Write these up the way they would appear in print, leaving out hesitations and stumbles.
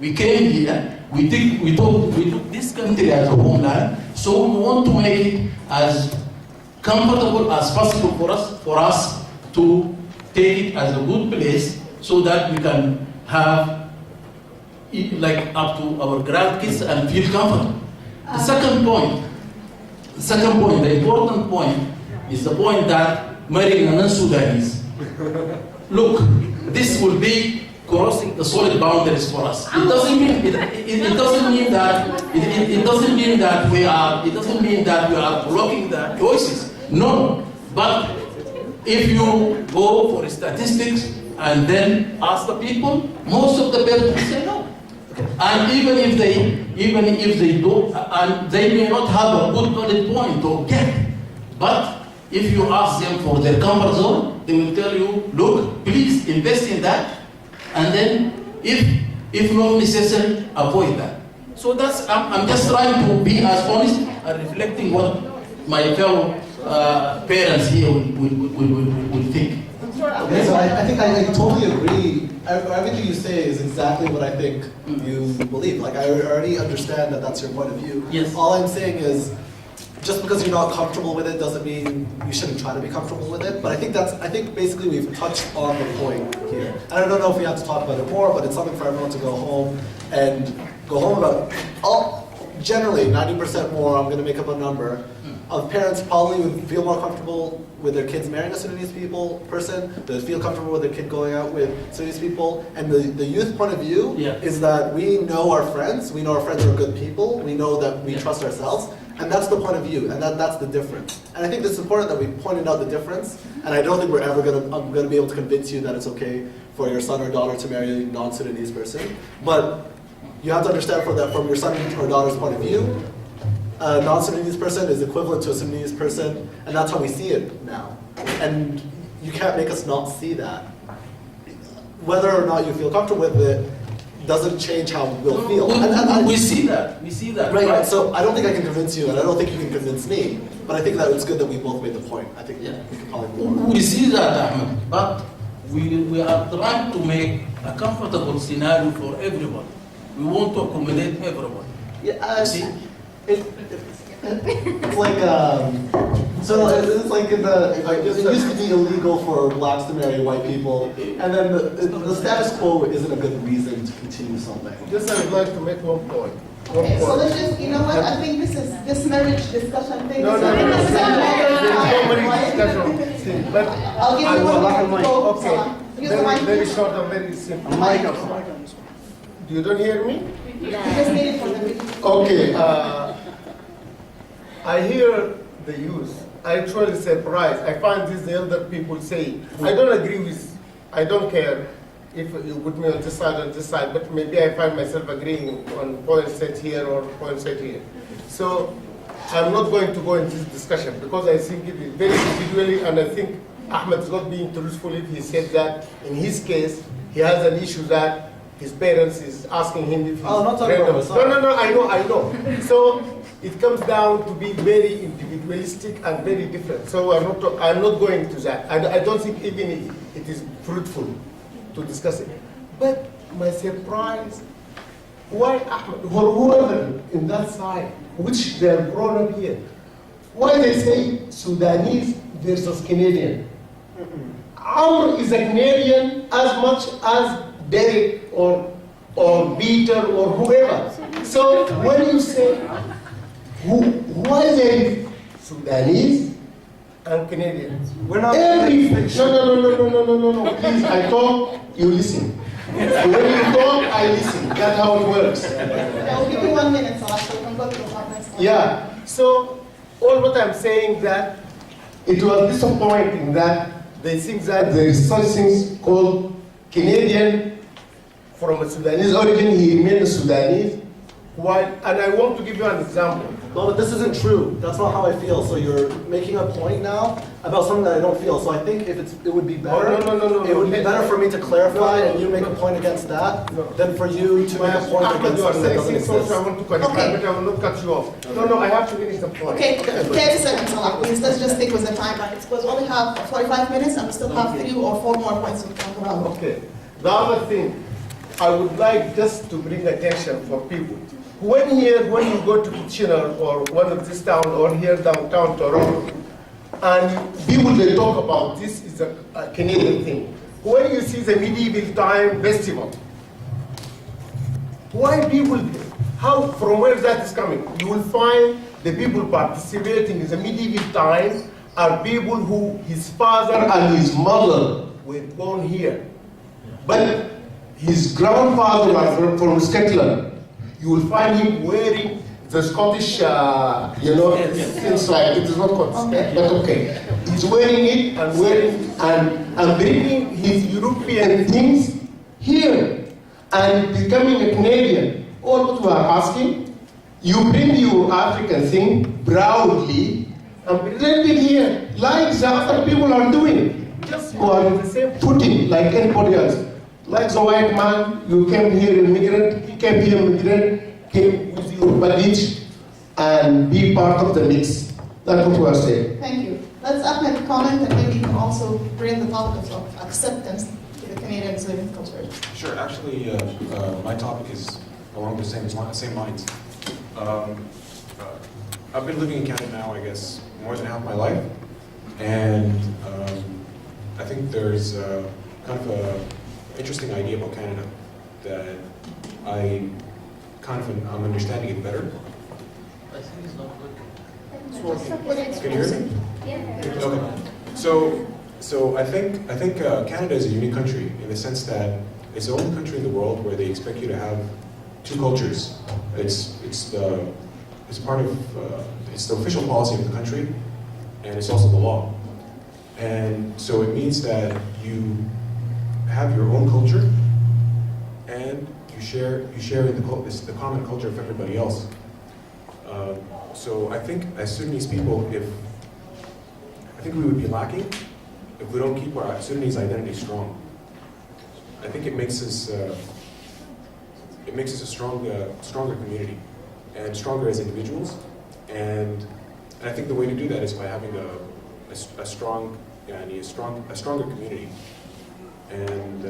We came here, we took this country as a homeland, so we want to make it as comfortable as possible for us to take it as a good place so that we can have it like up to our grandkids and feel comfortable. The second point, the important point is the point that marrying a non-Sudanese. Look, this will be crossing the solid boundaries for us. It doesn't mean that we are blocking the choices. No, but if you go for statistics and then ask the people, most of the people say no. And even if they do, and they may not have a good valid point or get, but if you ask them for their comfort zone, they will tell you, look, please invest in that, and then if not necessary, avoid that. So that's, I'm just trying to be as honest and reflecting what my fellow parents here will think. Okay, so I think I totally agree. Everything you say is exactly what I think you believe. Like, I already understand that that's your point of view. Yes. All I'm saying is, just because you're not comfortable with it doesn't mean you shouldn't try to be comfortable with it. But I think basically we've touched on the point here. And I don't know if we have to talk about it more, but it's something for everyone to go home about. Generally, 90% more, I'm going to make up a number, of parents probably would feel more comfortable with their kids marrying a Sudanese person, they would feel comfortable with their kid going out with Sudanese people, and the youth point of view is that we know our friends are good people, we know that we trust ourselves, and that's the point of view, and that's the difference. And I think it's important that we pointed out the difference, and I don't think I'm going to be able to convince you that it's okay for your son or daughter to marry a non-Sudanese person, but you have to understand from your son or daughter's point of view, a non-Sudanese person is equivalent to a Sudanese person, and that's how we see it now. And you can't make us not see that. Whether or not you feel comfortable with it doesn't change how we'll feel. We see that. Right. So I don't think I can convince you, and I don't think you can convince me. But I think that it's good that we both made the point. I think we can probably move on. We see that, Ahmed, but we are trying to make a comfortable scenario for everyone. We want to accommodate everyone. Yeah, see? It's like so it's like it used to be illegal for blacks to marry white people, and then the status quo isn't a good reason to continue something. Just I would like to make one point. Okay, so let's just, you know what, I think this marriage discussion thing No, is no, no, not there's no marriage discussion. But I'll give you one more. okay, very short and very simple. You don't hear me? You just need it for the video. Okay, I hear the youth. I truly surprised. I find these elder people say, I don't agree with, I don't care if you put me on this side, but maybe I find myself agreeing on points set here or points set here. So I'm not going to go into this discussion because I think it is very individually, and I think Ahmed is not being truthful if he said that in his case, he has an issue that his parents is asking him if he's not talking about myself. No, I know. So it comes down to be very individualistic and very different. So I'm not going to that. I don't think even it is fruitful to discuss it. But my surprise, why Ahmed, or whoever in that side, which they are grown up here, why they say Sudanese versus Canadian? Amr is a Canadian as much as Derek or Peter or whoever. So when you say, why they Sudanese and Canadians? We're not. No. Please, I talk, you listen. When you talk, I listen. That's how it works. I'll give you 1 minute, so I can go to the next one. Yeah. So all what I'm saying that it was disappointing that they think that there is such things called Canadian from a Sudanese origin. He remained Sudanese. Why? And I want to give you an example. No, but this isn't true. That's not how I feel. So you're making a point now about something that I don't feel. So I think if it would be better, No. it would be better for me to clarify and you make a point against that than for you to make a point Ahmed, against you are something that doesn't saying things also I exist. want to clarify, but I will not cut you off. No, I have to finish the point. Okay, 30 seconds, Salah, please. Let's just stick with the time brackets because we only have 45 minutes and we still have 3 or 4 more points to talk about. Okay. The other thing, I would like just to bring attention for people. When you go to Kitchener or one of this town or here downtown Toronto, and people they talk about this is a Canadian thing. When you see the medieval time festival, why people, from where that is coming? You will find the people participating in the medieval time are people who his father and his mother were born here. But his grandfather was from Scotland. You will find him wearing the Scottish, things like it is not Scottish, but okay. He's wearing it and bringing his European things here and becoming a Canadian. All what we are asking, you bring your African thing proudly and present it here, like the other people are doing. Just you are the same footing like anybody else. Like the white man, you came here immigrant, he came here immigrant, came with your baggage and be part of the mix. That's what we are saying. Thank you. Let's Ahmed comment and maybe you can also bring the topic of acceptance to the Canadians living culture. Sure. Actually, my topic is along the same lines. I've been living in Canada now, I guess, more than half my life, and I think there's kind of a interesting idea about Canada that I'm understanding it better. I think it's not Can you hear me? Yeah. Okay. So I think Canada is a unique country in the sense that it's the only country in the world where they expect you to have two cultures. It's the official policy of the country, and it's also the law. And so it means that you have your own culture, and you share in the common culture of everybody else. So I think as Sudanese people, I think we would be lacking if we don't keep our Sudanese identity strong. I think it makes us a stronger community and stronger as individuals. And I think the way to do that is by having a stronger community. And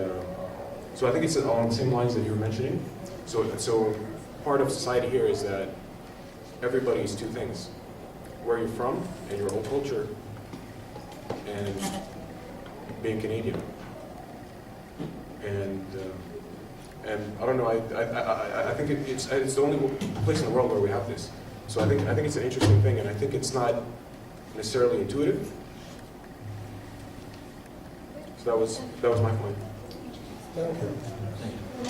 so I think it's along the same lines that you were mentioning. So part of society here is that everybody is two things: where you're from and your own culture, and being Canadian. And I don't know. I think it's the only place in the world where we have this. So I think it's an interesting thing, and I think it's not necessarily intuitive. So that was my point. Thank you. I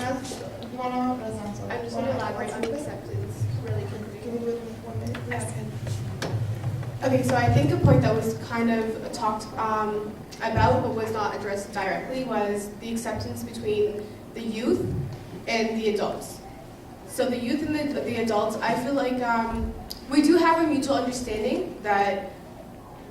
just want to elaborate on acceptance really quickly. Can you do it in 1 minute? Yes. Okay, so I think a point that was kind of talked about but was not addressed directly was the acceptance between the youth and the adults. So the youth and the adults, I feel like we do have a mutual understanding that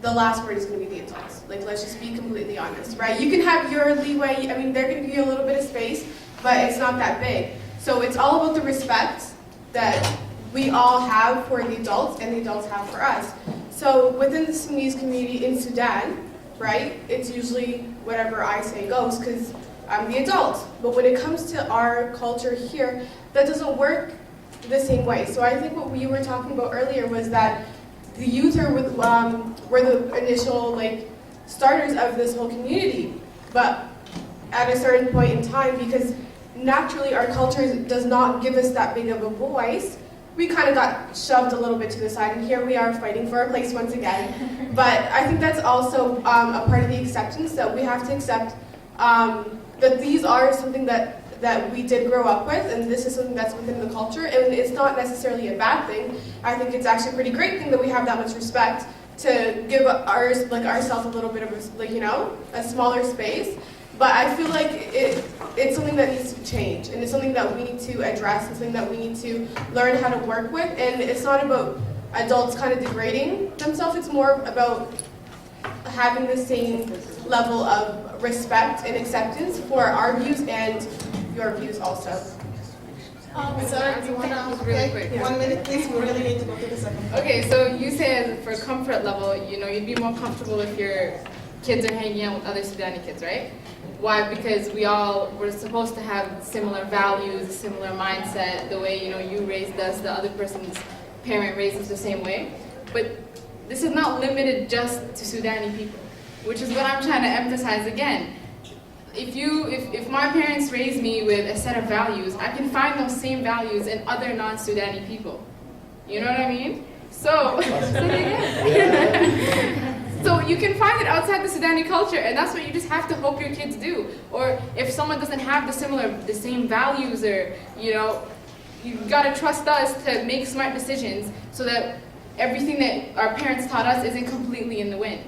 the last word is going to be the adults. Like, let's just be completely honest, right? You can have your leeway. I mean, they're going to give you a little bit of space, but it's not that big. So it's all about the respect that we all have for the adults and the adults have for us. So within the Sudanese community in Sudan, right, it's usually whatever I say goes because I'm the adult. But when it comes to our culture here, that doesn't work the same way. So I think what we were talking about earlier was that the youth were the initial starters of this whole community. But at a certain point in time, because naturally our culture does not give us that big of a voice, we kind of got shoved a little bit to the side, and here we are fighting for our place once again. But I think that's also a part of the acceptance, that we have to accept that these are something that we did grow up with, and this is something that's within the culture, and it's not necessarily a bad thing. I think it's actually a pretty great thing that we have that much respect to give ourselves a little bit of a smaller space. But I feel like it's something that needs to change, and it's something that we need to address, it's something that we need to learn how to work with, and it's not about adults kind of degrading themselves, it's more about having the same level of respect and acceptance for our views and your views also. Sarah, do you want to, Really quick, yeah. 1 minute please, we really need to go to the second part. Okay, so you said for comfort level, you'd be more comfortable if your kids are hanging out with other Sudani kids, right? Why? Because we're supposed to have similar values, similar mindset, the way, you know, you raised us, the other person's parent raised us the same way. But this is not limited just to Sudani people, which is what I'm trying to emphasize again. If my parents raised me with a set of values, I can find those same values in other non-Sudani people. You know what I mean? So, so you can find it outside the Sudani culture, and that's what you just have to hope your kids do. Or if someone doesn't have the same values, or, you know, you've got to trust us to make smart decisions so that everything that our parents taught us isn't completely in the wind.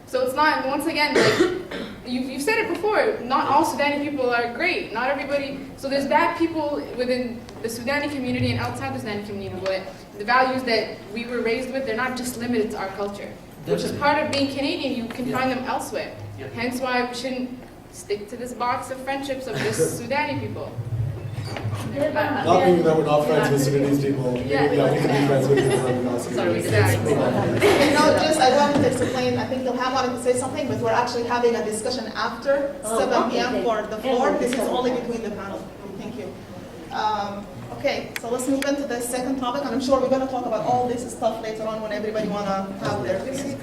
So it's not, once again, like, you've said it before, not all Sudani people are great, not everybody, so there's bad people within the Sudani community and outside the Sudani community, but the values that we were raised with, they're not just limited to our culture. Which is part of being Canadian, you can find them elsewhere. Hence why we shouldn't stick to this box of friendships of just Sudani people. Not meaning that we're not friends with Sudanese people. Yeah. We can be friends with people that are not Sudanese. Exactly. I wanted to explain, I think Ilham wanted to say something, but we're actually having a discussion after 7 p.m. for the floor. This is only between the panel. Thank you. Okay, so let's move into the second topic, and I'm sure we're going to talk about all this stuff later on when everybody want to have their opinion.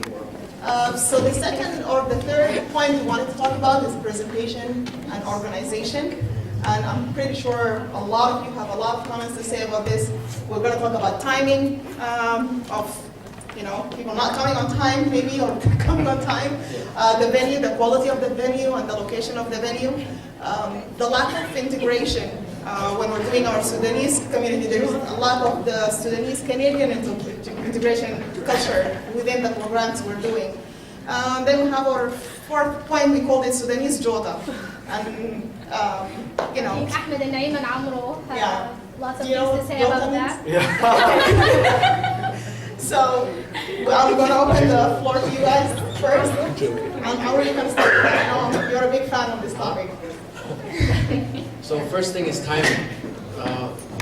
So the second or the third point we wanted to talk about is presentation and organization. And I'm pretty sure a lot of you have a lot of comments to say about this. We're going to talk about timing of, you know, people not coming on time maybe, or coming on time, the venue, the quality of the venue and the location of the venue, the lack of integration. When we're doing our Sudanese community, there is a lack of the Sudanese Canadian integration culture within the programs we're doing. Then we have our fourth point, we call it Sudanese Jota. And, you know. Ahmed and Naeem and Amro have Yeah. lots of You know, things to say Jota about means? that. Yeah. So, I'm going to open the floor to you guys first. I'm really going to start with that. I know you're a big fan of this topic. So first thing is timing.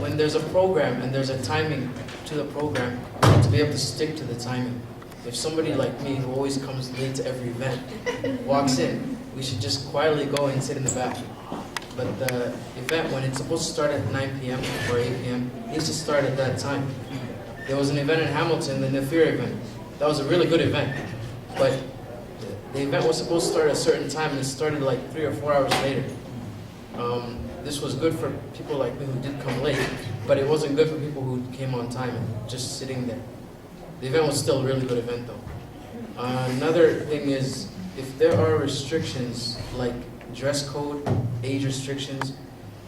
When there's a program and there's a timing to the program, you have to be able to stick to the timing. If somebody like me, who always comes late to every event, walks in, we should just quietly go and sit in the back. But the event, when it's supposed to start at 9 p.m. or 8 p.m., needs to start at that time. There was an event in Hamilton, the Nafir event. That was a really good event. But the event was supposed to start at a certain time, and it started like 3 or 4 hours later. This was good for people like me who did come late, but it wasn't good for people who came on time and just sitting there. The event was still a really good event though. Another thing is, if there are restrictions like dress code, age restrictions,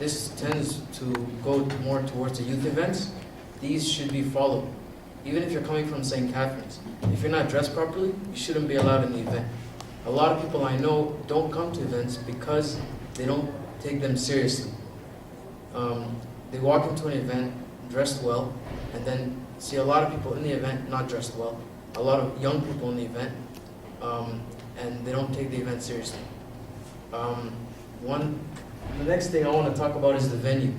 this tends to go more towards the youth events. These should be followed. Even if you're coming from St. Catharines, if you're not dressed properly, you shouldn't be allowed in the event. A lot of people I know don't come to events because they don't take them seriously. They walk into an event dressed well, and then see a lot of people in the event not dressed well, a lot of young people in the event, and they don't take the event seriously. The next thing I want to talk about is the venue.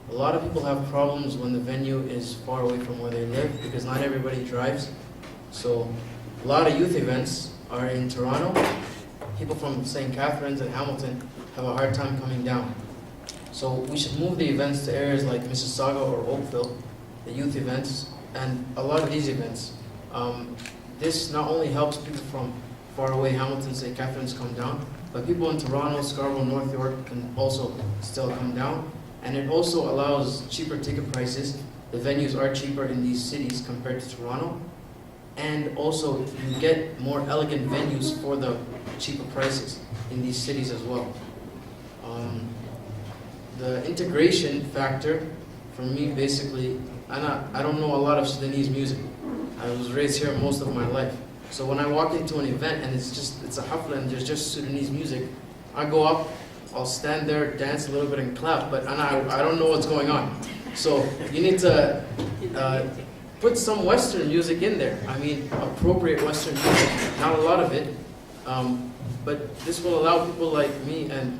A lot of people have problems when the venue is far away from where they live because not everybody drives. So a lot of youth events are in Toronto. People from St. Catharines and Hamilton have a hard time coming down. So we should move the events to areas like Mississauga or Oakville, the youth events, and a lot of these events. This not only helps people from far away, Hamilton, St. Catharines, come down, but people in Toronto, Scarborough, North York can also still come down. And it also allows cheaper ticket prices. The venues are cheaper in these cities compared to Toronto. And also you get more elegant venues for the cheaper prices in these cities as well. The integration factor, for me, basically, I don't know a lot of Sudanese music. I was raised here most of my life. So when I walk into an event and it's a hafla and there's just Sudanese music, I go up, I'll stand there, dance a little bit and clap, but I don't know what's going on. So you need to put some Western music in there. I mean, appropriate Western music, not a lot of it. But this will allow people like me and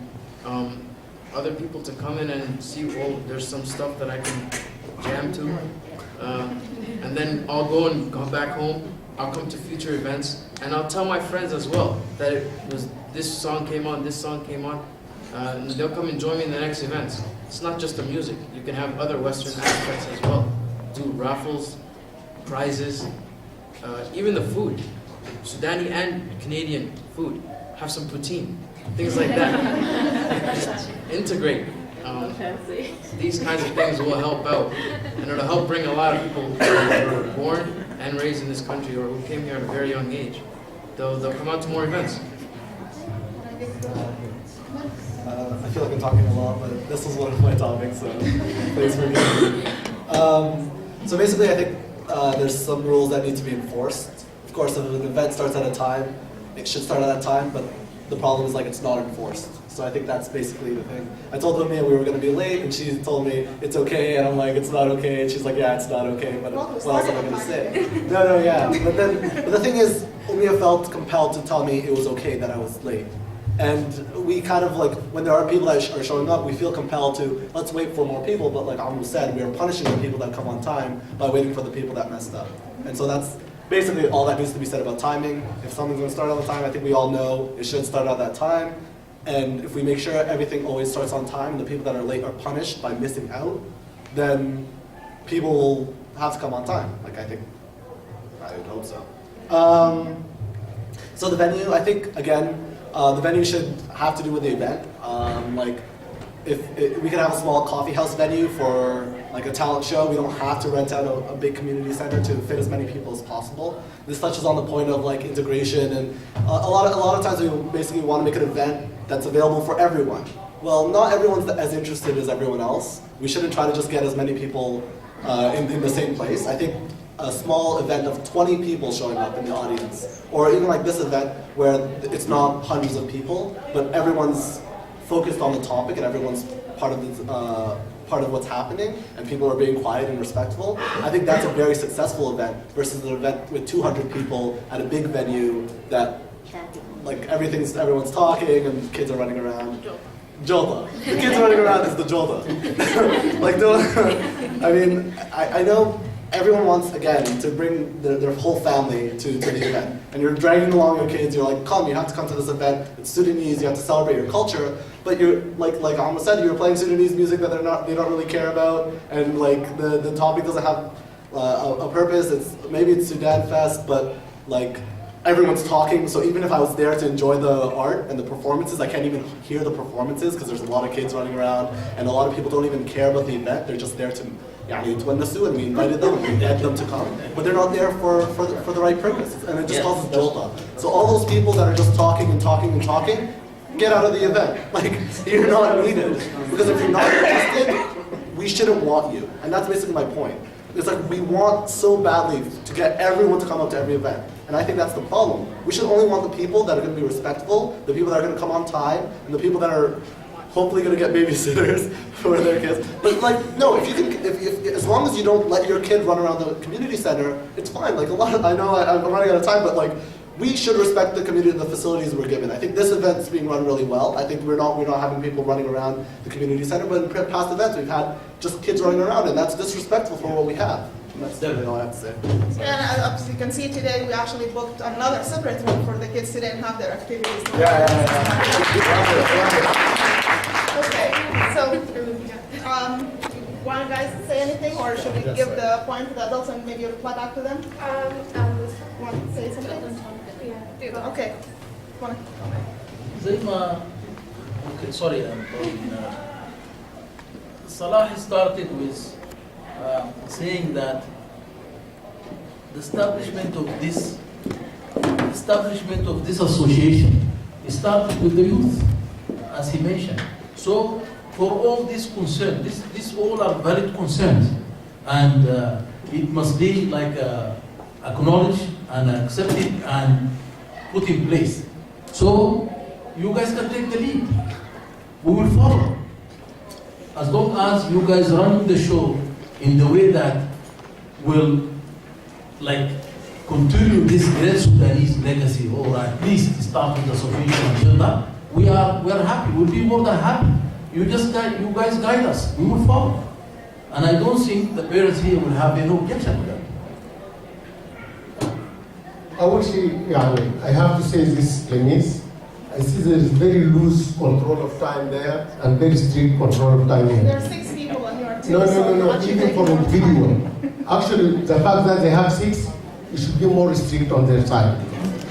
other people to come in and see, oh, there's some stuff that I can jam to. And then I'll go and come back home I'll come to future events, and I'll tell my friends as well that it was this song came on, and they'll come and join me in the next events. It's not just the music. You can have other Western aspects as well. Do raffles, prizes, even the food. Sudani and Canadian food. Have some poutine, things like that. Just integrate. These kinds of things will help out, and it'll help bring a lot of people who were born and raised in this country or who came here at a very young age. They'll come out to more events. I feel like I'm talking a lot, but this was one of my topics, so please forgive me. So basically, I think there's some rules that need to be enforced. Of course, if an event starts at a time, it should start at that time, but the problem is like it's not enforced. So I think that's basically the thing. I told Lumia we were going to be late, and she told me it's okay, and I'm like, it's not okay, and she's like, yeah, it's not okay, but what else am I going to say? No, yeah. But the thing is, Lumia felt compelled to tell me it was okay that I was late. And we kind of like, when there are people that are showing up, we feel compelled to, let's wait for more people, but like Amru said, we are punishing the people that come on time by waiting for the people that messed up. And so that's basically all that needs to be said about timing. If something's going to start on time, I think we all know it should start at that time. And if we make sure everything always starts on time and the people that are late are punished by missing out, then people will have to come on time. Like I would hope so. So the venue, I think, again, the venue should have to do with the event. If we can have a small coffee house venue for like a talent show, we don't have to rent out a big community center to fit as many people as possible. This touches on the point of like integration, and a lot of times we basically want to make an event that's available for everyone. Well, not everyone's as interested as everyone else. We shouldn't try to just get as many people in the same place. I think a small event of 20 people showing up in the audience, or even like this event where it's not hundreds of people, but everyone's focused on the topic and everyone's part of what's happening, and people are being quiet and respectful. I think that's a very successful event versus an event with 200 people at a big venue that like everyone's talking and kids are running around. Jolta. The kids running around is the Jolta. Like, I mean, I know everyone wants, again, to bring their whole family to the event. And you're dragging along your kids, you're like, come, you have to come to this event. It's Sudanese, you have to celebrate your culture. But you're, like Ahmed said, you're playing Sudanese music that they don't really care about. And like, the topic doesn't have a purpose. Maybe it's Sudan Fest, but like, everyone's talking, so even if I was there to enjoy the art and the performances, I can't even hear the performances because there's a lot of kids running around and a lot of people don't even care about the event. They're just there to يتونسوا, and we invited them and we begged them to come, but they're not there for the right purpose, and it just causes jolta. So all those people that are just talking and talking and talking, get out of the event. Like, you're not needed, because if you're not interested, we shouldn't want you, and that's basically my point. It's like we want so badly to get everyone to come up to every event. And I think that's the problem. We should only want the people that are going to be respectful, the people that are going to come on time, and the people that are hopefully going to get babysitters for their kids. But like, no, if as long as you don't let your kid run around the community center, it's fine. Like I know I'm running out of time, but like, we should respect the community and the facilities we're given. I think this event's being run really well. I think we're not having people running around the community center, but in past events we've had just kids running around, and that's disrespectful for what we have. And that's definitely all I have to say. And as you can see today, we actually booked another separate room for the kids today and have their activities. Yeah. Okay, so want you guys say anything, or should we give the point to the adults and maybe reply back to them? Want to say something? Okay. زي ما sorry, Salah started with saying that the establishment of this association started with the youth, as he mentioned. So for all these concerns, these all are valid concerns, and it must be like acknowledged and accepted and put in place. So you guys can take the lead. We will follow. As long as you guys run the show in the way that will like continue this great Sudanese legacy, or at least start with the Association agenda, we are happy. We'll be more than happy. You guys guide us. We will follow. And I don't think the parents here will have any objection to that. أول شيء يعني I have to say this, Lenis. I see there is very loose control of time there and very strict control of time here. There are 6 people on your team. No, even for individual. Actually, the fact that they have 6, it should be more strict on their side.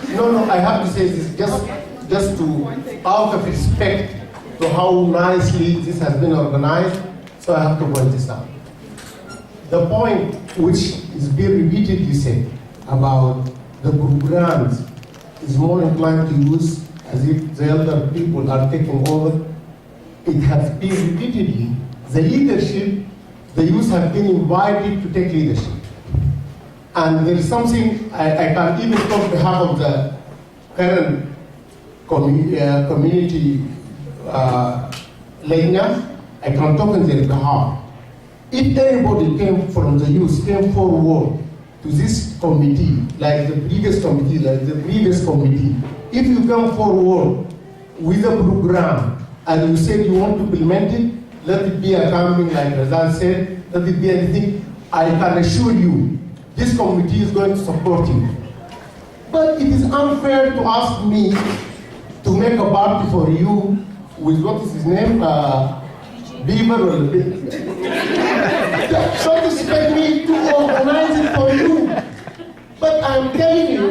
No, I have to say this just to, out of respect to how nicely this has been organized, so I have to point this out. The point which is being repeatedly said about the programs is more inclined to use as if the elder people are taking over. It has been repeatedly, the leadership, the youth have been invited to take leadership. And there is something, I can even talk on behalf of the current community leaders, I can talk on their behalf. If anybody came from the youth, came forward to this committee, like the previous committee, if you come forward with a program and you said you want to implement it, let it be a campaign, like Razan said, let it be anything, I can assure you, this committee is going to support you. But it is unfair to ask me to make a party for you with, what is his name, Beaver or don't expect me to organize it for you. But I'm telling you,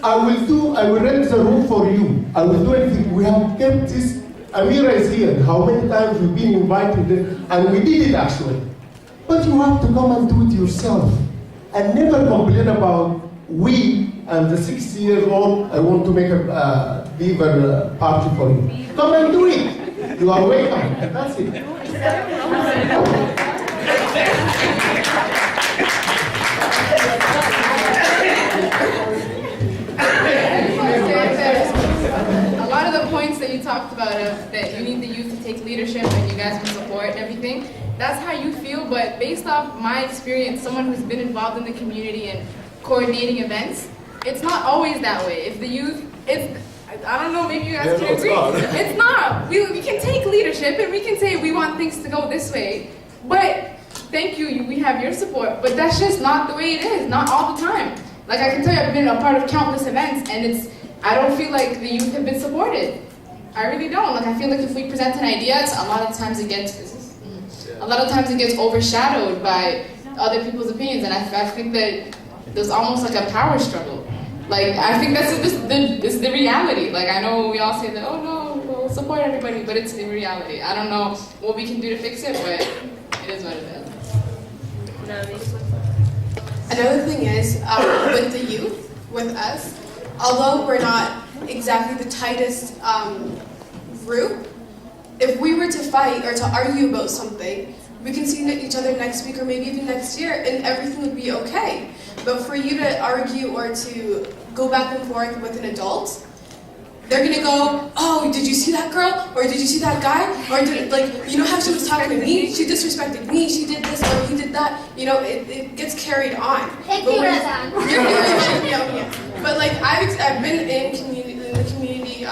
I will rent the room for you. I will do anything. We have kept this. Amira is here. How many times we've been invited, and we did it actually. But you have to come and do it yourself. And never complain about we and the 60-year-old, I want to make a beaver party for you. Come and do it. You are welcome. That's it. A lot of the points that you talked about, that you need the youth to take leadership and you guys will support and everything, that's how you feel, but based off my experience, someone who's been involved in the community and coordinating events, it's not always that way. If the youth, I don't know, maybe you guys can agree. It's not. We can take leadership and we can say we want things to go this way, but thank you, we have your support, but that's just not the way it is, not all the time. Like I can tell you, I've been a part of countless events and I don't feel like the youth have been supported. I really don't. Like I feel like if we present an idea, a lot of times it gets overshadowed by other people's opinions, and I think that there's almost like a power struggle. Like I think this is the reality. Like I know we all say that, oh no, we'll support everybody, but it's the reality. I don't know what we can do to fix it, but it is what it is. Another thing is, with the youth, with us, although we're not exactly the tightest group, if we were to fight or to argue about something, we can see each other next week or maybe even next year and everything would be okay. But for you to argue or to go back and forth with an adult, they're gonna go, oh, did you see that girl? Or did you see that guy? Or you know how she was talking to me? She disrespected me, she did this, or he did that. You know, it gets carried on. Thank you, Razan. Yeah. But like, I've been in the community,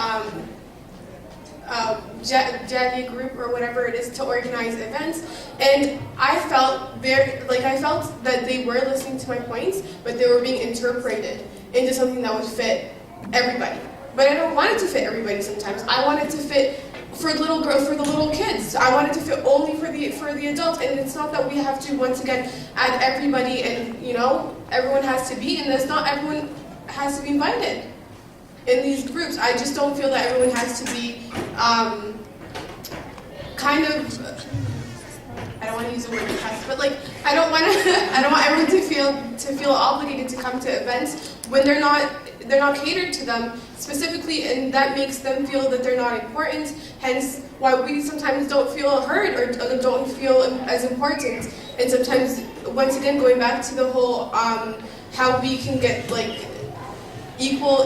JADI group or whatever it is to organize events, and I felt that they were listening to my points, but they were being interpreted into something that would fit everybody. But I don't want it to fit everybody sometimes. I want it to fit for the little kids. I want it to fit only for the adults, and it's not that we have to once again add everybody, and you know everyone has to be, and that's not everyone has to be invited in these groups. I just don't feel that everyone has to be I don't want to use the word depressed, but like I don't want everyone to feel obligated to come to events when they're not catered to them specifically, and that makes them feel that they're not important, hence why we sometimes don't feel heard or don't feel as important. And sometimes, once again, going back to the whole how we can get like equal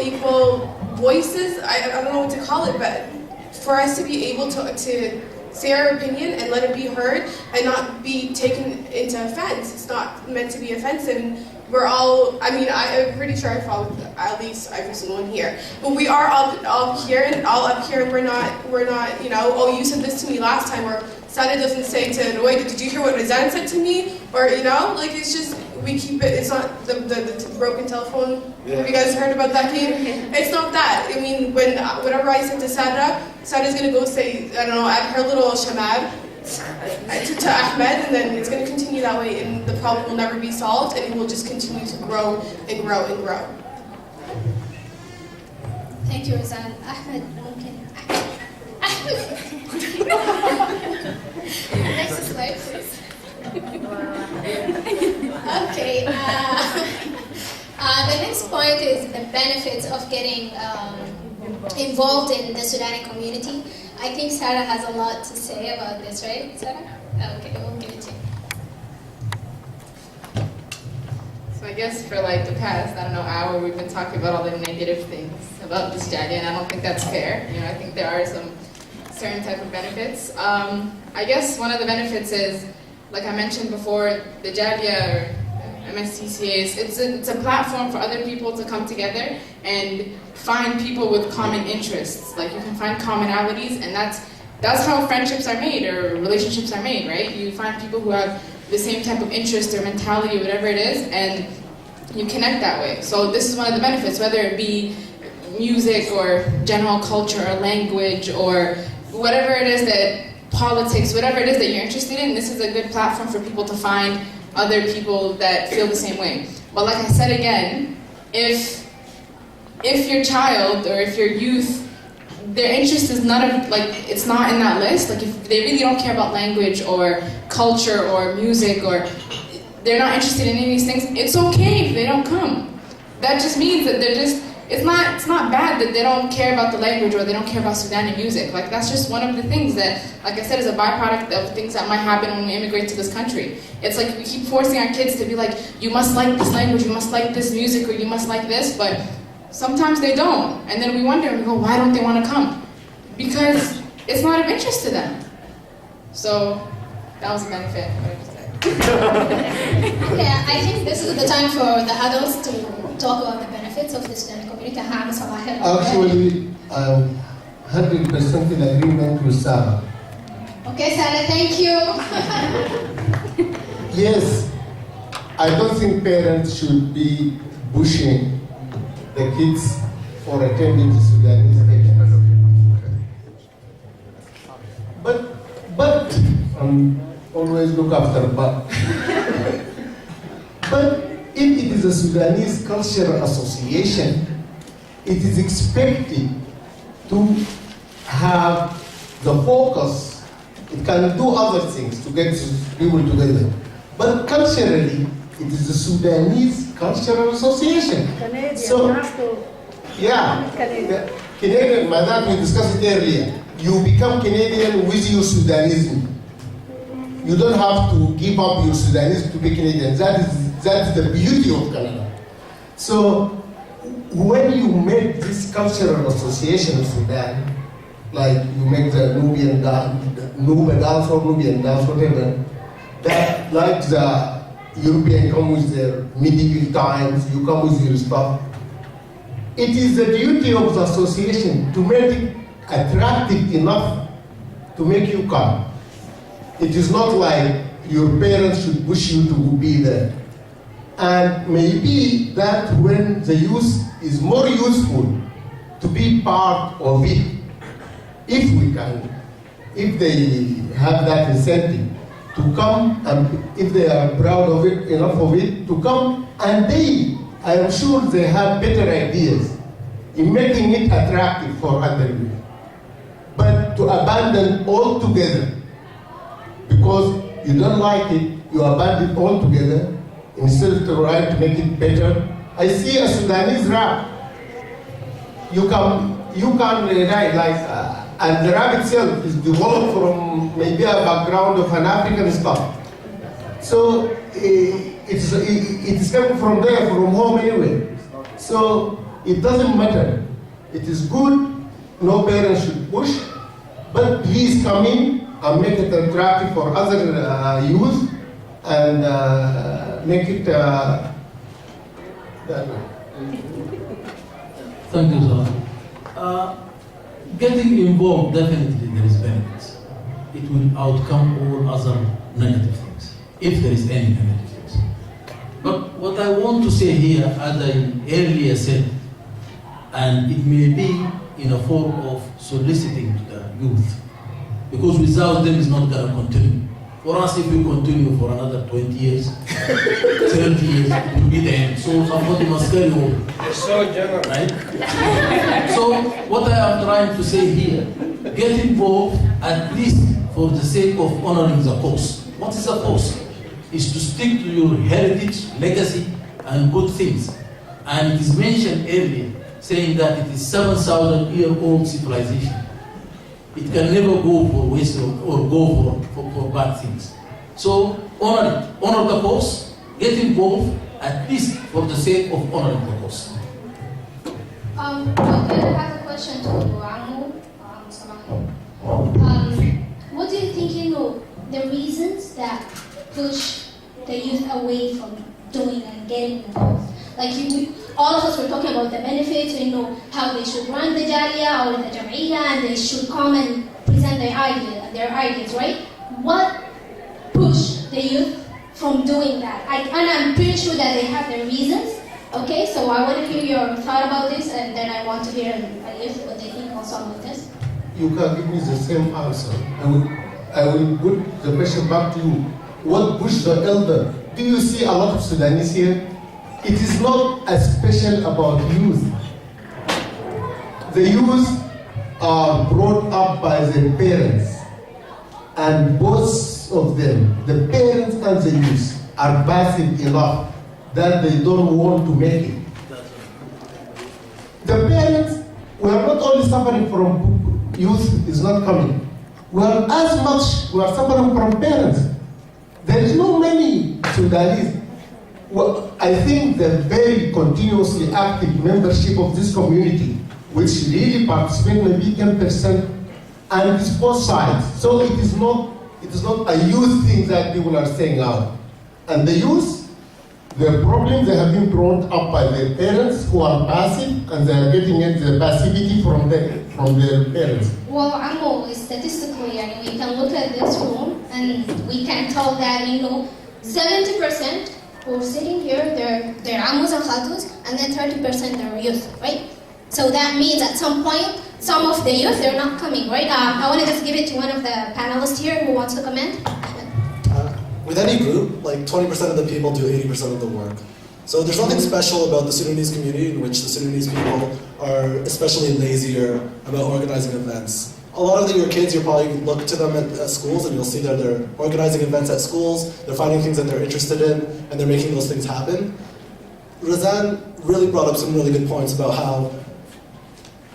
voices, I don't know what to call it, but for us to be able to say our opinion and let it be heard and not be taken into offense. It's not meant to be offensive, and we're all, I'm pretty sure I follow at least every single one here. But we are all here, and we're not, you know, oh, you said this to me last time, or Sada doesn't say to Ruwaida, did you hear what Rizan said to me? Or, you know, like it's just, we keep it, it's not the broken telephone. Yeah. Have you guys heard about that game? It's not that. I mean, whenever I said to Sada, Sada's gonna go say, I don't know, add her little shamad to Ahmed, and then it's gonna continue that way, and the problem will never be solved, and it will just continue to grow and grow and grow. Thank you, Rizan. Ahmed, ممكن. Next slide, please. Okay. The next point is the benefits of getting involved in the Sudani community. I think Sarah has a lot to say about this, right, Sarah? Okay, we'll give it to you. So I guess for like the past, I don't know, hour, we've been talking about all the negative things about this Jadia, and I don't think that's fair. You know, I think there are some certain type of benefits. I guess one of the benefits is, like I mentioned before, the Jadia or MSTCAs, it's a platform for other people to come together and find people with common interests. Like you can find commonalities, and that's how friendships are made or relationships are made, right? You find people who have the same type of interest or mentality, whatever it is, and you connect that way. So this is one of the benefits, whether it be music or general culture or language or whatever it is that politics, whatever it is that you're interested in, this is a good platform for people to find other people that feel the same way. But like I said again, if your child or if your youth, their interest is it's not in that list, like if they really don't care about language or culture or music or they're not interested in any of these things, it's okay if they don't come. That just means that it's not bad that they don't care about the language or they don't care about Sudani music. Like that's just one of the things that, like I said, is a byproduct of things that might happen when we immigrate to this country. It's like we keep forcing our kids to be like, you must like this language, you must like this music, or you must like this, but sometimes they don't. And then we wonder, and we go, why don't they want to come? Because it's not of interest to them. So that was a benefit. Okay, I think this is the time for the adults to talk about the benefits of the Sudani community. Actually, I'm 100% in agreement with Sarah. Okay, Sarah, thank you. Yes, I don't think parents should be pushing the kids for attending the Sudanese education. But always look after but. But if it is a Sudanese Cultural Association, it is expected to have the focus. It can do other things to get people together. But culturally, it is the Sudanese Cultural Association. Canadian, So, yeah, Canadian, my dad, we discussed it earlier. You become Canadian with your Sudanese. You don't have to give up your Sudanese to be Canadian. That's the beauty of Canada. So when you make this cultural association in Sudan, like you make the Nubian dance, Nubian dance, whatever, that like the European come with their medieval times, you come with your stuff. It is the duty of the association to make it attractive enough to make you come. It is not like your parents should push you to be there. And maybe that when the youth is more useful to be part of it, if we can, if they have that incentive to come, and if they are proud of it, enough of it, to come, and I am sure they have better ideas in making it attractive for other people. But to abandon altogether, because you don't like it, you abandon altogether, instead of trying to make it better. I see a Sudanese rap. You can write like, and the rap itself is developed from maybe a background of an African stuff. So it is coming from there, from home anyway. So it doesn't matter. It is good. No parents should push, but please come in and make it attractive for other youth and make it that way. Thank you, sir. Getting involved, definitely there is benefits. it will outcome all other negative things, if there is any negative things. But what I want to say here, as I earlier said, and it may be in a form of soliciting to the youth, because without them it's not going to continue. For us, if we continue for another 20 years, 30 years, it will be the end. So somebody must carry on. You're so generous. Right? So what I am trying to say here, get involved at least for the sake of honoring the cause. What is the cause? Is to stick to your heritage, legacy, and good things. And it is mentioned earlier, saying that it is 7,000-year-old civilization. It can never go for waste or go for bad things. So honor it, honor the cause, get involved at least for the sake of honoring the cause. Okay, I have a question to Amu. What do you think, the reasons that push the youth away from doing and getting involved? Like all of us were talking about the benefits, how they should run the Jaliyah or the Jam'iyya, and they should come and present their ideas, right? What pushed the youth from doing that? And I'm pretty sure that they have their reasons. Okay, so I want to hear your thought about this, and then I want to hear youth what they think also about this. You can give me the same answer. I will put the question back to you. What pushed the elder? Do you see a lot of Sudanese here? It is not as special about youth. The youth are brought up by their parents, and both of them, the parents and the youth, are passive enough that they don't want to make it. The parents, we are not only suffering from youth is not coming. We are suffering from parents. There is no many Sudanese. Well, I think the very continuously active membership of this community, which really participate maybe 10%, and it's both sides. So it is not a youth thing that people are saying out. And the youth, their problem, they have been brought up by their parents who are passive, and they are getting the passivity from their parents. Well, statistically, we can look at this room and we can tell that 70% who are sitting here, they're Amus and Khatus, and then 30% are youth, right? So that means at some point, some of the youth, they're not coming, right? I want to just give it to one of the panelists here who wants to comment. With any group, like 20% of the people do 80% of the work. So there's nothing special about the Sudanese community in which the Sudanese people are especially lazier about organizing events. A lot of your kids, you'll probably look to them at schools and you'll see that they're organizing events at schools, they're finding things that they're interested in, and they're making those things happen. Razan really brought up some really good points about how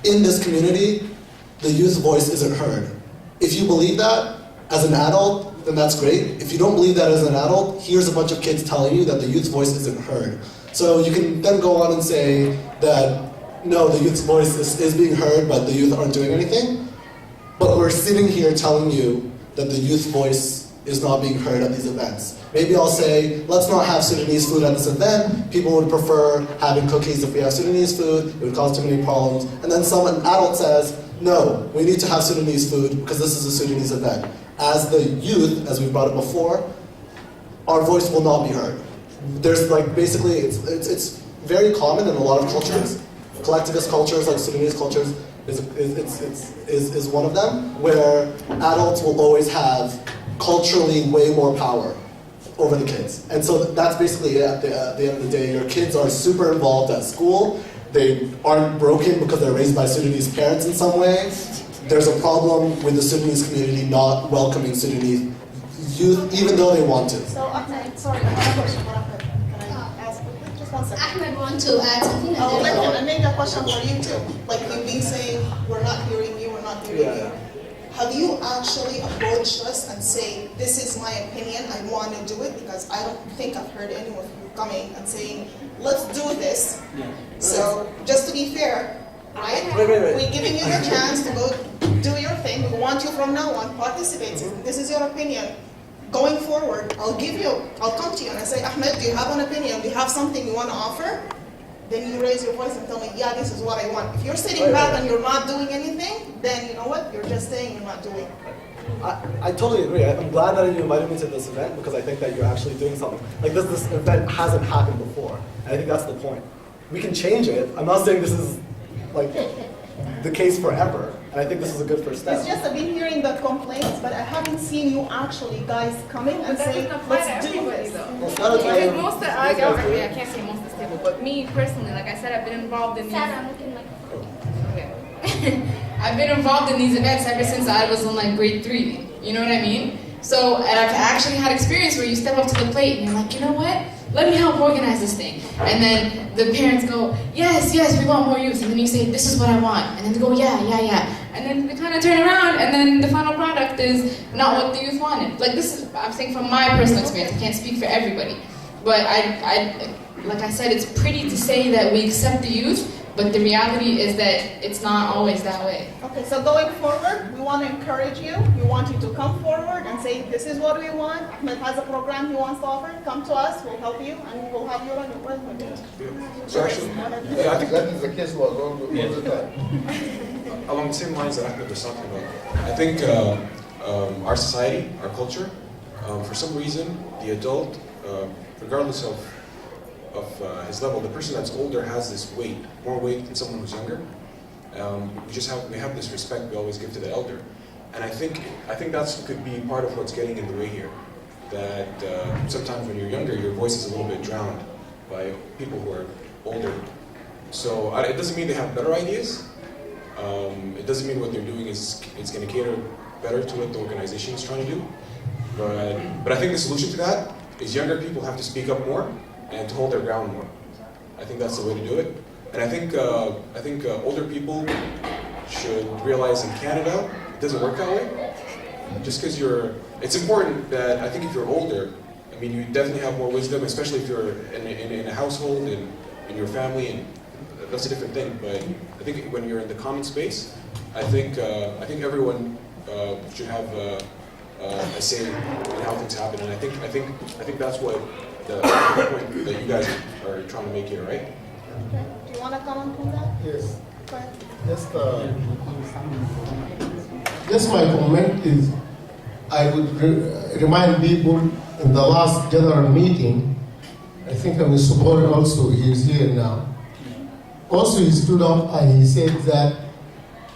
in this community, the youth voice isn't heard. If you believe that as an adult, then that's great. If you don't believe that as an adult, here's a bunch of kids telling you that the youth's voice isn't heard. So you can then go on and say that, no, the youth's voice is being heard, but the youth aren't doing anything. But we're sitting here telling you that the youth voice is not being heard at these events. Maybe I'll say, let's not have Sudanese food at this event. People would prefer having cookies if we have Sudanese food. It would cause too many problems. And then an adult says, no, we need to have Sudanese food because this is a Sudanese event. As the youth, as we brought up before, our voice will not be heard. There's basically, it's very common in a lot of cultures. Collectivist cultures, like Sudanese cultures, is one of them, where adults will always have culturally way more power over the kids. And so that's basically it at the end of the day. Your kids are super involved at school. They aren't broken because they're raised by Sudanese parents in some way. There's a problem with the Sudanese community not welcoming Sudanese youth, even though they want to. So, sorry, I have a question for Ahmed. Can I ask quickly? Just one second. Ahmed want to add something? Oh, I make a question for you too. Like you've been saying, we're not hearing you, we're not hearing you. Have you actually approached us and say, this is my opinion, I want to do it? Because I don't think I've heard any of you coming and saying, let's do this. Yeah. So, just to be fair, right? Wait. We're giving you the chance to go do your thing. We want you from now on, participate. This is your opinion. Going forward, I'll come to you and I say, Ahmed, do you have an opinion? Do you have something you want to offer? Then you raise your voice and tell me, yeah, this is what I want. If you're sitting back and you're not doing anything, then you know what? You're just saying you're not doing. I totally agree. I'm glad that you invited me to this event because I think that you're actually doing something. Like this event hasn't happened before. And I think that's the point. We can change it. I'm not saying this is like the case forever. And I think this is a good first step. It's just I've been hearing the complaints, but I haven't seen you actually guys coming and But that saying, doesn't apply to let's do everybody, this. though. It's not okay. Because most of, I can't say most of this table, but me personally, like I said, I've been involved in these. Sarah, I'm looking like Okay. I've been involved in these events ever since I was in like grade 3. You know what I mean? So, and I've actually had experience where you step up to the plate and you're like, you know what? Let me help organize this thing. And then the parents go, yes, we want more youth. And then you say, this is what I want. And then they go, yeah. And then they kind of turn around and then the final product is not what the youth wanted. Like this is, I'm saying from my personal experience, I can't speak for everybody. But I like I said, it's pretty to say that we accept the youth, but the reality is that it's not always that way. Okay, so going forward, we want to encourage you. We want you to come forward and say, this is what we want. Ahmed has a program he wants to offer. Come to us, we'll help you, and we'll have you run your program. So actually, yeah, I think That is the case was all the time. along the same lines that Ahmed was talking about, I think our society, our culture, for some reason, the adult, regardless of his level, the person that's older has this weight, more weight than someone who's younger. We have this respect we always give to the elder, and I think that could be part of what's getting in the way here. That sometimes when you're younger, your voice is a little bit drowned by people who are older. So it doesn't mean they have better ideas. It doesn't mean what they're doing is going to cater better to what the organization is trying to do. But I think the solution to that is younger people have to speak up more and to hold their ground more. I think that's the way to do it. And I think older people should realize in Canada it doesn't work that way. Just because it's important that I think if you're older, I mean you definitely have more wisdom, especially if you're in a household and in your family, and that's a different thing. But I think when you're in the common space, I think everyone should have a say in how things happen. And I think that's what the point that you guys are trying to make here, right? Okay. Do you want to comment on that? Yes. Go ahead. Just my comment is, I would remind people in the last general meeting, I think I will support also, he is here now. Also he stood up and he said that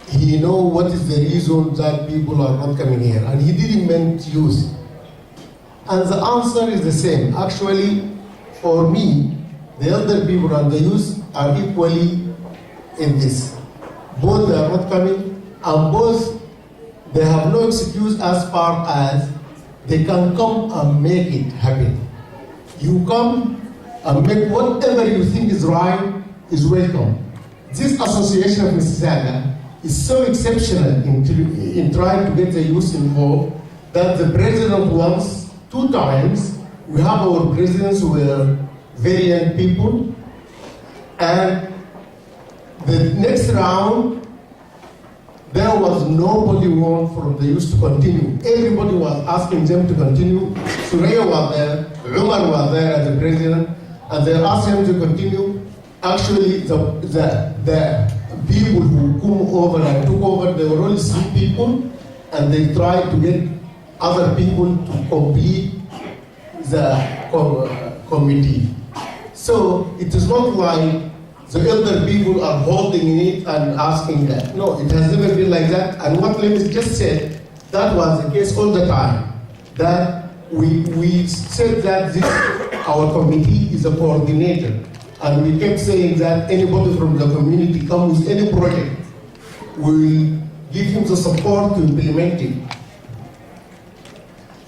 he knows what is the reason that people are not coming here, and he didn't mean youth. And the answer is the same. Actually, for me, the elder people and the youth are equally in this. Both they are not coming, and both they have no excuse as far as they can come and make it happen. You come and make whatever you think is right is welcome. This association of Mississauga is so exceptional in trying to get the youth involved that the president wants 2 times. We have our presidents who were very young people, and the next round there was nobody want from the youth to continue. Everybody was asking them to continue. Suraya was there, Umar was there as the president, and they asked him to continue. Actually, the people who come over and took over, they were only 3 people, and they tried to get other people to complete the committee. So it is not like the elder people are holding it and asking that. No, it has never been like that. And what Lemis just said, that was the case all the time. That we said that our committee is a coordinator. And we kept saying that anybody from the community comes with any project, we will give him the support to implement it.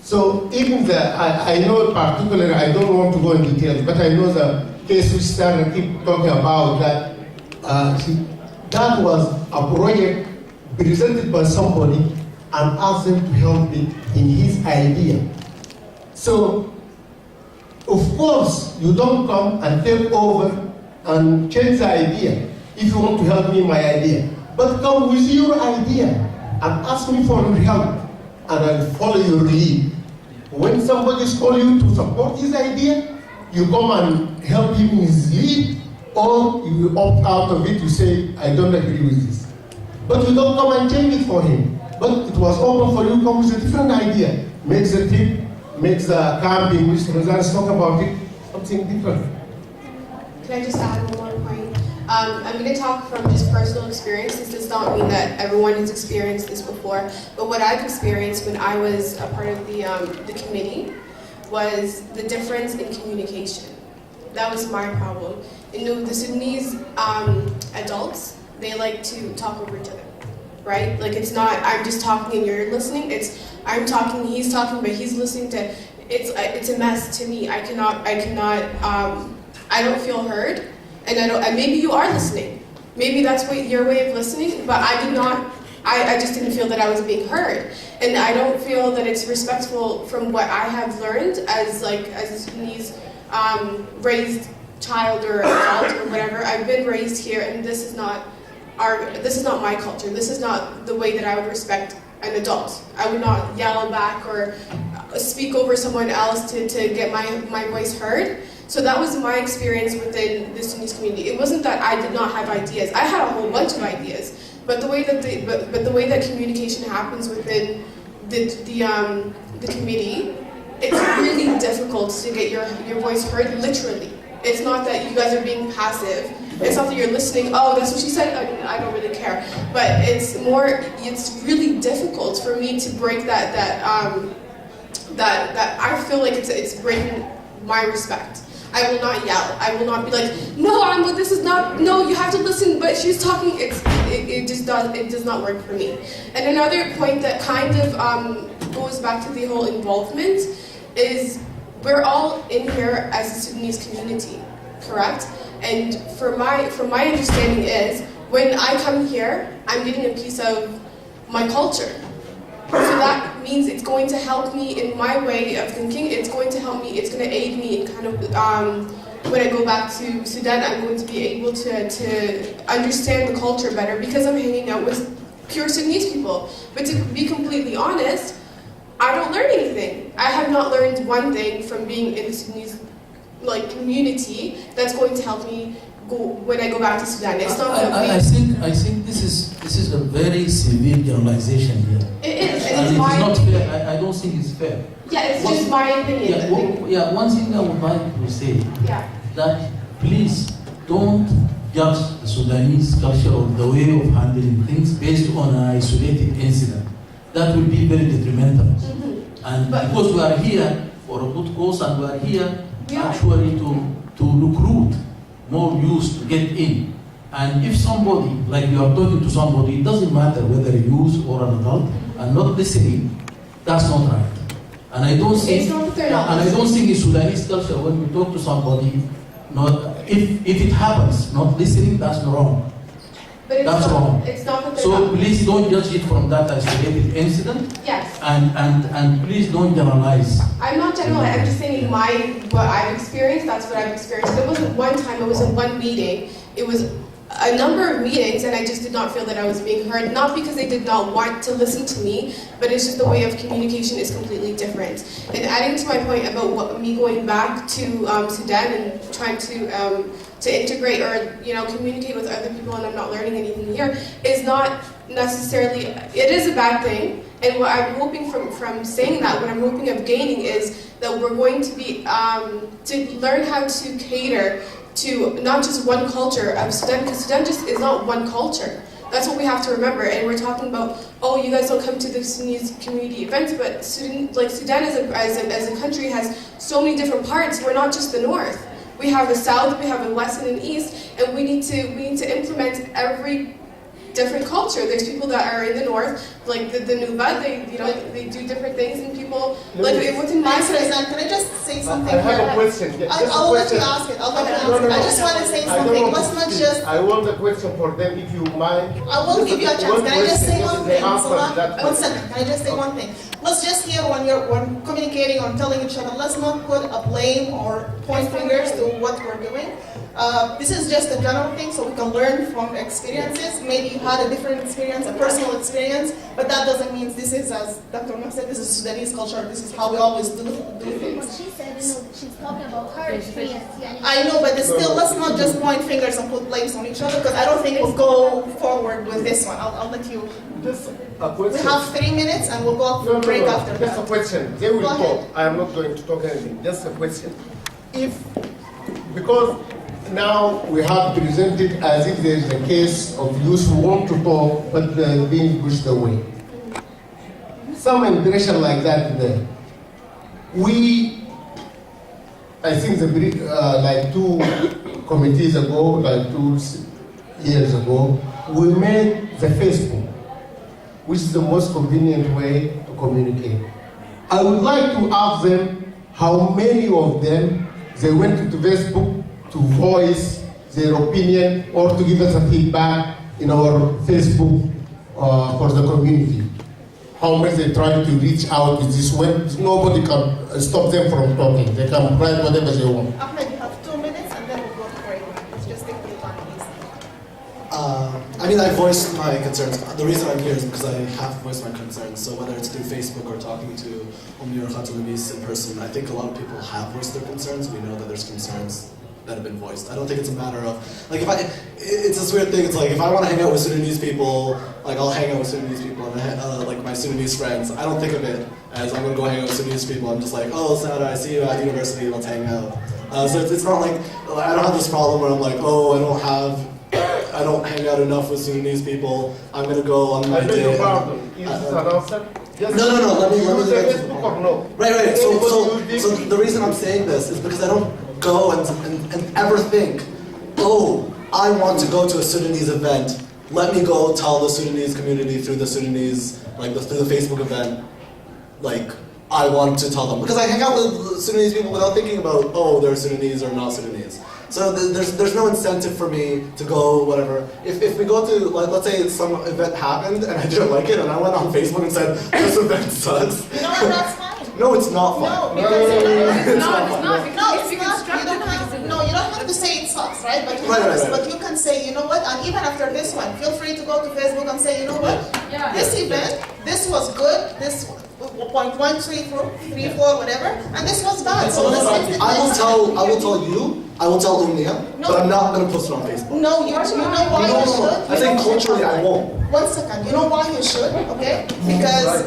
So even I know particularly, I don't want to go in details, but I know the case which started keep talking about that, that was a project presented by somebody and asked them to help it in his idea. So, of course, you don't come and take over and change the idea if you want to help me in my idea. But come with your idea and ask me for your help, and I'll follow your lead. When somebody calls you to support his idea, you come and help him in his lead, or you opt out of it, you say, I don't agree with this. But you don't come and change it for him. but it was open for you to come with a different idea. Make the trip, make the camping, which let's talk about it, something different. Can I just add one more point? I'm going to talk from just personal experience. This does not mean that everyone has experienced this before, but what I've experienced when I was a part of the committee was the difference in communication. That was my problem. The Sudanese adults, they like to talk over each other, right? Like it's not, I'm just talking and you're listening. It's, I'm talking, he's talking, but he's listening to, it's a mess to me. I don't feel heard, and and maybe you are listening. Maybe that's your way of listening, but I did not, I just didn't feel that I was being heard. And I don't feel that it's respectful from what I have learned as a Sudanese raised child or adult or whatever. I've been raised here, and this is not my culture. This is not the way that I would respect an adult. I would not yell back or speak over someone else to get my voice heard. So that was my experience within the Sudanese community. It wasn't that I did not have ideas. I had a whole bunch of ideas, but the way that communication happens within the committee, it's really difficult to get your voice heard. Literally, it's not that you guys are being passive. It's not that you're listening. Oh, that's what she said. I don't really care. But it's really difficult for me to break that I feel like it's breaking my respect. I will not yell. I will not be like, no, this is not, no, you have to listen, but she's talking. It does not work for me. And another point that kind of goes back to the whole involvement is we're all in here as a Sudanese community, correct? And from my understanding is when I come here, I'm getting a piece of my culture. So that means it's going to help me in my way of thinking. It's going to help me, it's going to aid me in kind of, when I go back to Sudan, I'm going to be able to understand the culture better because I'm hanging out with pure Sudanese people. But to be completely honest, I don't learn anything. I have not learned one thing from being in the Sudanese community that's going to help me when I go back to Sudan. It's not I think this is a very severe generalization here. It is, and it's not fair. I don't think it's fair. Yeah, it's just my opinion. One thing I would like to say, that please don't judge the Sudanese culture or the way of handling things based on an isolated incident. That will be very detrimental. Mm-hmm. And because we are here for a good cause, and we are here actually to recruit more youth to get in. And if somebody, like you are talking to somebody, it doesn't matter whether a youth or an adult, and not listening, that's not right. And I don't think, in Sudanese culture, when we talk to somebody, if it happens, not listening, that's wrong. But that's wrong. It's not that so please don't judge it from that isolated incident. Yes. And please don't generalize. I'm not generalizing. I'm just saying what I've experienced. That's what I've experienced. It wasn't one time. It wasn't one meeting. It was a number of meetings, and I just did not feel that I was being heard. Not because they did not want to listen to me, but it's just the way of communication is completely different. And adding to my point about me going back to Sudan and trying to integrate or communicate with other people, and I'm not learning anything here, is not necessarily. It is a bad thing. And what I'm hoping from saying that, what I'm hoping of gaining is that we're going to be to learn how to cater to not just one culture of Sudan, because Sudan just is not one culture. That's what we have to remember. And we're talking about, oh, you guys don't come to the Sudanese community events, but Sudan as a country has so many different parts. We're not just the north. We have the south, we have the west and the east, and we need to implement every different culture. There's people that are in the north, like the Nuba, they do different things, and people within my President, can I just say something? I have a question. I'll let you ask it. I just want to say something. Let's not just. I want a question for them, if you mind. I will give you a chance. Can I just say one thing? One second. Can I just say one thing? Let's just hear when communicating or telling each other. Let's not put a blame or point fingers to what we're doing. This is just a general thing, so we can learn from experiences. Maybe you had a different experience, a personal experience, but that doesn't mean this is, as Dr. Noor said, this is Sudanese culture. This is how we always do things. What she said, she's talking about her I know, but it's still, let's not just point fingers and put blames on each other, because I don't think we'll go forward with this one. I'll let you. Just a We question. have 3 minutes and we'll go for break after Just a that. question. They will Go ahead. talk. I am not going to talk anything. Just a question. Because now we have presented as if there is a case of youth who want to talk but they're being pushed away. Some impression like that there. I think like 2 committees ago, like 2 years ago, we made the Facebook, which is the most convenient way to communicate. I would like to ask them how many of them they went to Facebook to voice their opinion or to give us a feedback in our Facebook for the community. How much they try to reach out with this web, nobody can stop them from talking. They can write whatever they want. Ahmed, you have 2 minutes and then we'll go to break. Just take the time, please. I mean, I voiced my concerns. The reason I'm here is because I have voiced my concerns. So whether it's through Facebook or talking to Omni or Khatul Nabis in person, I think a lot of people have voiced their concerns. We know that there's concerns that have been voiced. I don't think it's a matter of, like, it's this weird thing. It's like, if I want to hang out with Sudanese people, like, I'll hang out with Sudanese people, and like my Sudanese friends. I don't think of it as I'm going to go hang out with Sudanese people. I'm just like, oh, Sada, I see you at university, let's hang out. So it's not like, I don't have this problem where I'm like, oh, I don't hang out enough with Sudanese people. I'm going to go on my I beg day. your pardon. Is this an answer? Just No, let me use the get to the Facebook point. or no? Right. So Anybody use the reason I'm saying this is because I don't go and ever think, oh, I want to go to a Sudanese event. Let me go tell the Sudanese community through the Sudanese, through the Facebook event, like, I want to tell them. Because I hang out with Sudanese people without thinking about, oh, they're Sudanese or not Sudanese. So there's no incentive for me to go, whatever. If we go to, like, let's say some event happened and I didn't like it and I went on Facebook and said, this event sucks. You know what, that's fine. No, it's not fun. No, because It's not. No, It's it's not. You don't have to say it sucks, right? But Right. but you can say, you know what? And even after this one, feel free to go to Facebook and say, you know what? Yeah. This event, this was good. This point 1, 2, 3, 4, whatever, and this was bad. So let's fix it. I will tell you, I will tell Umnia, No. but I'm not going to post it on Facebook. No, you know why you should? I think culturally I won't. 1 second. You know why you should? Okay? Because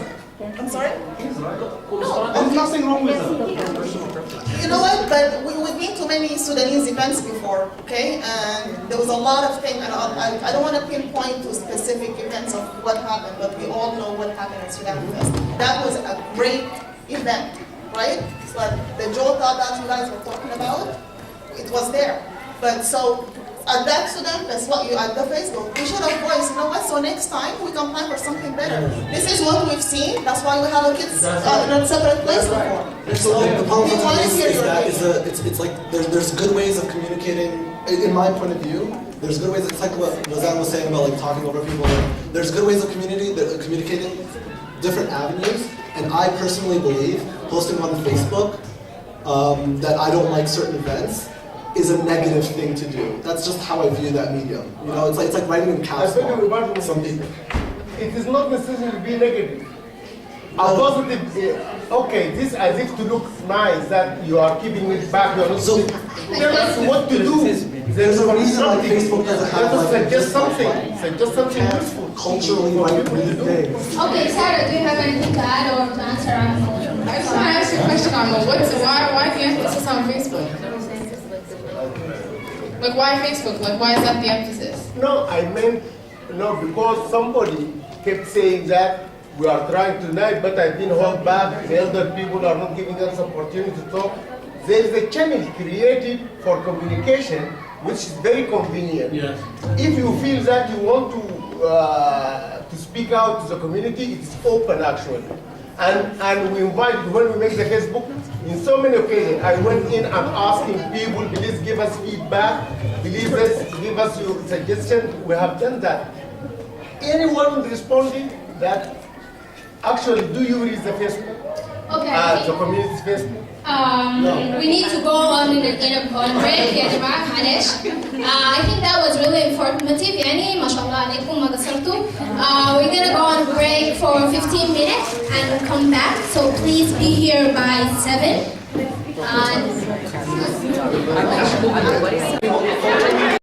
I'm sorry. No, There's nothing wrong with that. you know what? But we've been to many Sudanese events before, okay? And there was a lot of things, and I don't want to pinpoint to specific events of what happened, but we all know what happened at Sudan Fest. That was a great event, right? So like the Jota that you guys were talking about, it was there. But so at that Sudan Fest, what you at the Facebook, we should have voiced, you know what? So next time we can plan for something better. This is what we've seen. That's why we have our kids in a separate place before. So the problem we want to hear is your that opinion. it's like there's good ways of communicating. In my point of view, there's good ways. It's like what Razan was saying about like talking over people. There's good ways of communicating different avenues. And I personally believe posting on Facebook that I don't like certain events is a negative thing to do. That's just how I view that medium. You know, it's like writing in caps. I beg your pardon. Some people. It is not necessarily to be negative. A positive, okay, this as if to look nice that you are keeping it back. You are not So- tell us what to do. There's a reason why Facebook doesn't have Let us like suggest something useful. culturally like good things. Okay, Sarah, do you have anything to add or to answer? I just want to ask you a question, Amo. Why the emphasis on Facebook? Like, why Facebook? Like, why is that the emphasis? No, I meant, no, because somebody kept saying that we are trying tonight, but I've been held back. The elder people are not giving us opportunity to talk. There is a channel created for communication, which is very convenient. Yes. If you feel that you want to speak out to the community, it's open actually. And we invite, when we make the Facebook, in so many occasions, I went in and asking people, please give us feedback, please give us your suggestions. We have done that. Anyone responding that, actually, do you read the Facebook? Okay. The community's Facebook? We need to go on in a break يا جماعة معلش. I think that was really informative يعني ما شاء الله عليكم ما قصرتوا. We're gonna go on break for 15 minutes and come back. So please be here by 7. And